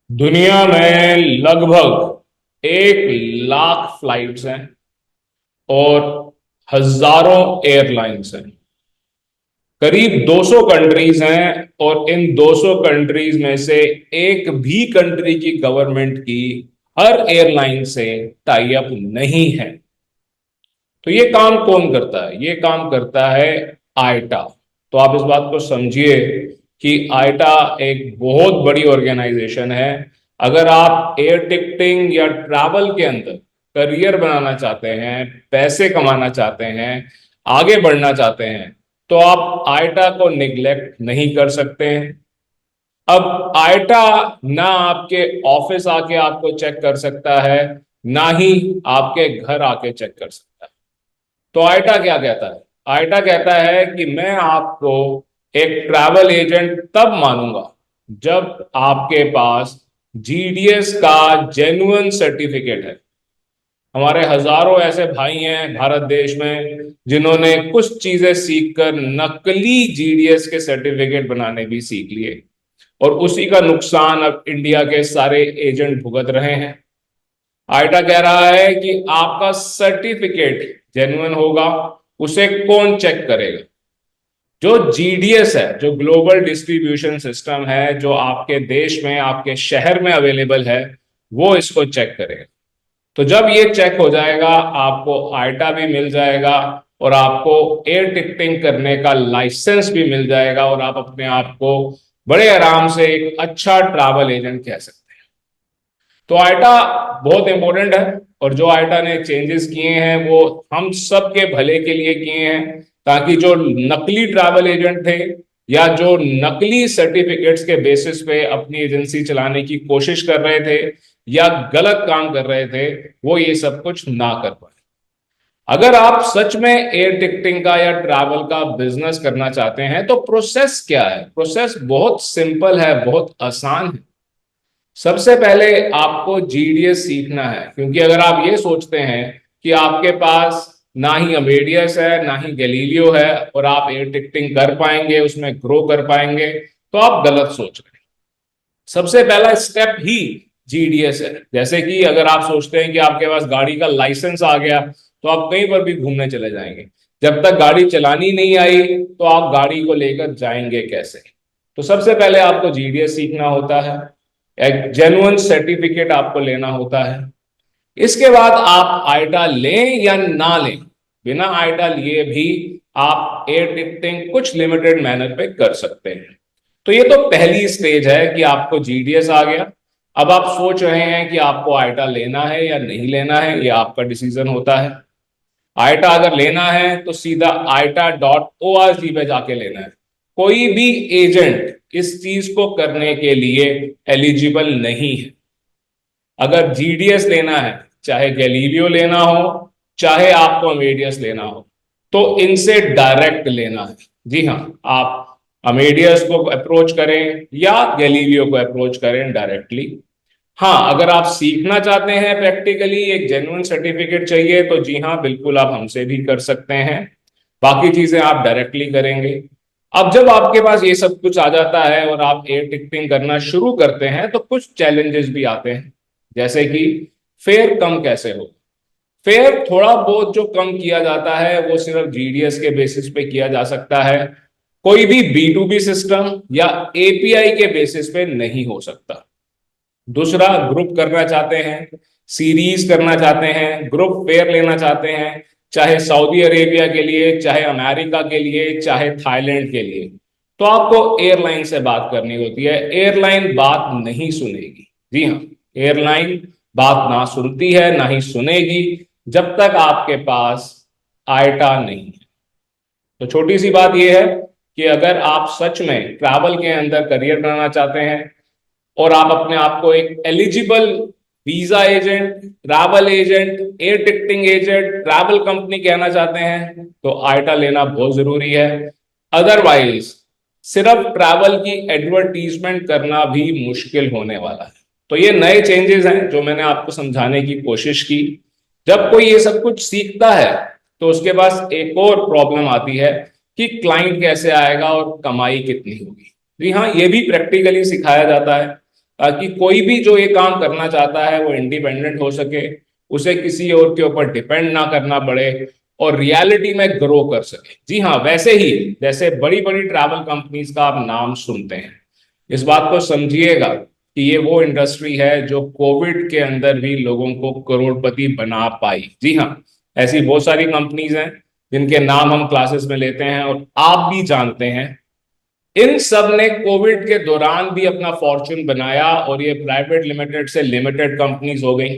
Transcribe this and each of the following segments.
दुनिया में लगभग 1 लाख फ्लाइट्स हैं और हजारों एयरलाइंस हैं। करीब 200 कंट्रीज हैं और इन 200 कंट्रीज में से एक भी कंट्री की गवर्नमेंट की हर एयरलाइन से टाई अप नहीं है। तो ये काम कौन करता है? ये काम करता है आईटा। तो आप इस बात को समझिए कि आईटा एक बहुत बड़ी ऑर्गेनाइजेशन है। अगर आप एयर टिकटिंग या ट्रैवल के अंदर करियर बनाना चाहते हैं, पैसे कमाना चाहते हैं, आगे बढ़ना चाहते हैं, तो आप आईटा को निग्लेक्ट नहीं कर सकते हैं। अब आईटा ना आपके ऑफिस आके आपको चेक कर सकता है, ना ही आपके घर आके चेक कर सकता है। तो आईटा क्या कहता है? आईटा कहता है कि मैं आपको एक ट्रैवल एजेंट तब मानूंगा जब आपके पास जीडीएस का जेन्युइन सर्टिफिकेट है। हमारे हजारों ऐसे भाई हैं भारत देश में जिन्होंने कुछ चीजें सीखकर नकली जीडीएस के सर्टिफिकेट बनाने भी सीख लिए, और उसी का नुकसान अब इंडिया के सारे एजेंट भुगत रहे हैं। आईटा कह रहा है कि आपका सर्टिफिकेट जेन्युइन होगा, उसे कौन चेक करेगा? जो जीडीएस है, जो ग्लोबल डिस्ट्रीब्यूशन सिस्टम है, जो आपके देश में आपके शहर में अवेलेबल है, वो इसको चेक करेगा। तो जब ये चेक हो जाएगा, आपको आईटा भी मिल जाएगा और आपको एयर टिकटिंग करने का लाइसेंस भी मिल जाएगा, और आप अपने आप को बड़े आराम से एक अच्छा ट्रैवल एजेंट कह सकते हैं। तो आईटा बहुत इंपॉर्टेंट है, और जो आईटा ने चेंजेस किए हैं वो हम सब के भले के लिए किए हैं, ताकि जो नकली ट्रैवल एजेंट थे या जो नकली सर्टिफिकेट्स के बेसिस पे अपनी एजेंसी चलाने की कोशिश कर रहे थे या गलत काम कर रहे थे, वो ये सब कुछ ना कर पाए। अगर आप सच में एयर टिकटिंग का या ट्रैवल का बिजनेस करना चाहते हैं तो प्रोसेस क्या है? प्रोसेस बहुत सिंपल है, बहुत आसान है। सबसे पहले आपको जीडीएस सीखना है, क्योंकि अगर आप ये सोचते हैं कि आपके पास ना ही अमेडियस है ना ही गैलीलियो है और आप एयर टिकटिंग कर पाएंगे, उसमें ग्रो कर पाएंगे, तो आप गलत सोच रहे हैं। सबसे पहला स्टेप ही जीडीएस है। जैसे कि अगर आप सोचते हैं कि आपके पास गाड़ी का लाइसेंस आ गया तो आप कहीं पर भी घूमने चले जाएंगे, जब तक गाड़ी चलानी नहीं आई तो आप गाड़ी को लेकर जाएंगे कैसे? तो सबसे पहले आपको जीडीएस सीखना होता है, एक जेन्युइन सर्टिफिकेट आपको लेना होता है। इसके बाद आप आईटा लें या ना लें, बिना आईटा लिए भी आप एयर टिकटिंग कुछ लिमिटेड मैनर पे कर सकते हैं। तो ये तो पहली स्टेज है कि आपको जीडीएस आ गया। अब आप सोच रहे हैं कि आपको आईटा लेना है या नहीं लेना है, ये आपका डिसीजन होता है। आईटा अगर लेना है तो सीधा aita.org पे जाके लेना है। कोई भी एजेंट इस चीज को करने के लिए एलिजिबल नहीं है। अगर जीडीएस लेना है, चाहे गैलीलियो लेना हो, चाहे आपको अमेडियस लेना हो, तो इनसे डायरेक्ट लेना है। जी हाँ, आप अमेडियस को अप्रोच करें या गैलीलियो को अप्रोच करें डायरेक्टली। हाँ, अगर आप सीखना चाहते हैं प्रैक्टिकली, एक जेन्युइन सर्टिफिकेट चाहिए, तो जी हाँ बिल्कुल आप हमसे भी कर सकते हैं। बाकी चीजें आप डायरेक्टली करेंगे। अब जब आपके पास ये सब कुछ आ जाता है और आप एयर टिकटिंग करना शुरू करते हैं तो कुछ चैलेंजेस भी आते हैं। जैसे कि फेयर कम कैसे हो? फेयर थोड़ा बहुत जो कम किया जाता है वो सिर्फ जीडीएस के बेसिस पे किया जा सकता है। कोई भी बी टू बी सिस्टम या एपीआई के बेसिस पे नहीं हो सकता। दूसरा, ग्रुप करना चाहते हैं, सीरीज करना चाहते हैं, ग्रुप फेयर लेना चाहते हैं, चाहे सऊदी अरेबिया के लिए, चाहे अमेरिका के लिए, चाहे थाईलैंड के लिए, तो आपको एयरलाइन से बात करनी होती है। एयरलाइन बात नहीं सुनेगी। जी हाँ, एयरलाइन बात ना सुनती है ना ही सुनेगी जब तक आपके पास आईटा नहीं है। तो छोटी सी बात यह है कि अगर आप सच में ट्रैवल के अंदर करियर बनाना चाहते हैं और आप अपने आप को एक eligible visa agent, travel agent, air ticketing agent, travel company कहना चाहते हैं, तो आईटा लेना बहुत जरूरी है। अदरवाइज सिर्फ ट्रैवल की एडवर्टीजमेंट करना भी मुश्किल होने वाला है। तो ये नए चेंजेस हैं जो मैंने आपको समझाने की कोशिश की। जब कोई ये सब कुछ सीखता है तो उसके पास एक और प्रॉब्लम आती है कि क्लाइंट कैसे आएगा और कमाई कितनी होगी। जी हाँ, ये भी प्रैक्टिकली सिखाया जाता है। ताकि कोई भी जो ये काम करना चाहता है वो इंडिपेंडेंट हो सके, उसे किसी और के ऊपर डिपेंड ना करना पड़े और रियलिटी में ग्रो कर सके। जी हाँ, वैसे ही जैसे बड़ी बड़ी ट्रैवल कंपनीज का आप नाम सुनते हैं, इस बात को समझिएगा कि ये वो इंडस्ट्री है जो कोविड के अंदर भी लोगों को करोड़पति बना पाई। जी हाँ, ऐसी बहुत सारी कंपनीज हैं जिनके नाम हम क्लासेस में लेते हैं और आप भी जानते हैं। इन सब ने कोविड के दौरान भी अपना फॉर्च्यून बनाया और ये प्राइवेट लिमिटेड से लिमिटेड कंपनीज हो गई।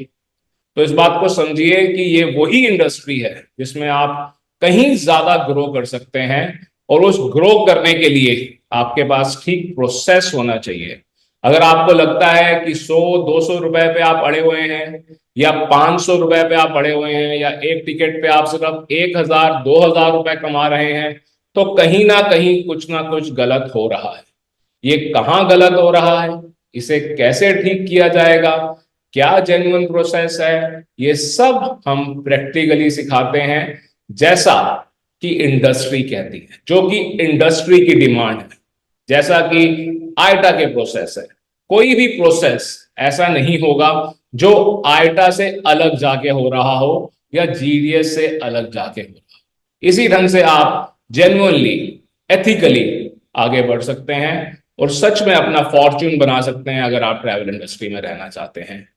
तो इस बात को समझिए कि ये वही इंडस्ट्री है जिसमें आप कहीं ज्यादा ग्रो कर सकते हैं, और उस ग्रो करने के लिए आपके पास ठीक प्रोसेस होना चाहिए। अगर आपको लगता है कि 100-200 रुपए पे आप अड़े हुए हैं या 500 रुपए पे आप अड़े हुए हैं या एक टिकट पे आप सिर्फ 1,000-2,000 रुपए कमा रहे हैं, तो कहीं ना कुछ गलत हो रहा है। ये कहाँ गलत हो रहा है, इसे कैसे ठीक किया जाएगा, क्या जेन्युइन प्रोसेस है, ये सब हम प्रैक्टिकली सिखाते हैं, जैसा कि इंडस्ट्री कहती है, जो कि इंडस्ट्री की डिमांड है। जैसा कि आयटा के प्रोसेस है, कोई भी प्रोसेस ऐसा नहीं होगा जो आयटा से अलग जाके हो रहा हो या जीडीएस से अलग जाके हो रहा हो। इसी ढंग से आप जेन्युइनली, एथिकली आगे बढ़ सकते हैं और सच में अपना फॉर्च्यून बना सकते हैं अगर आप ट्रैवल इंडस्ट्री में रहना चाहते हैं।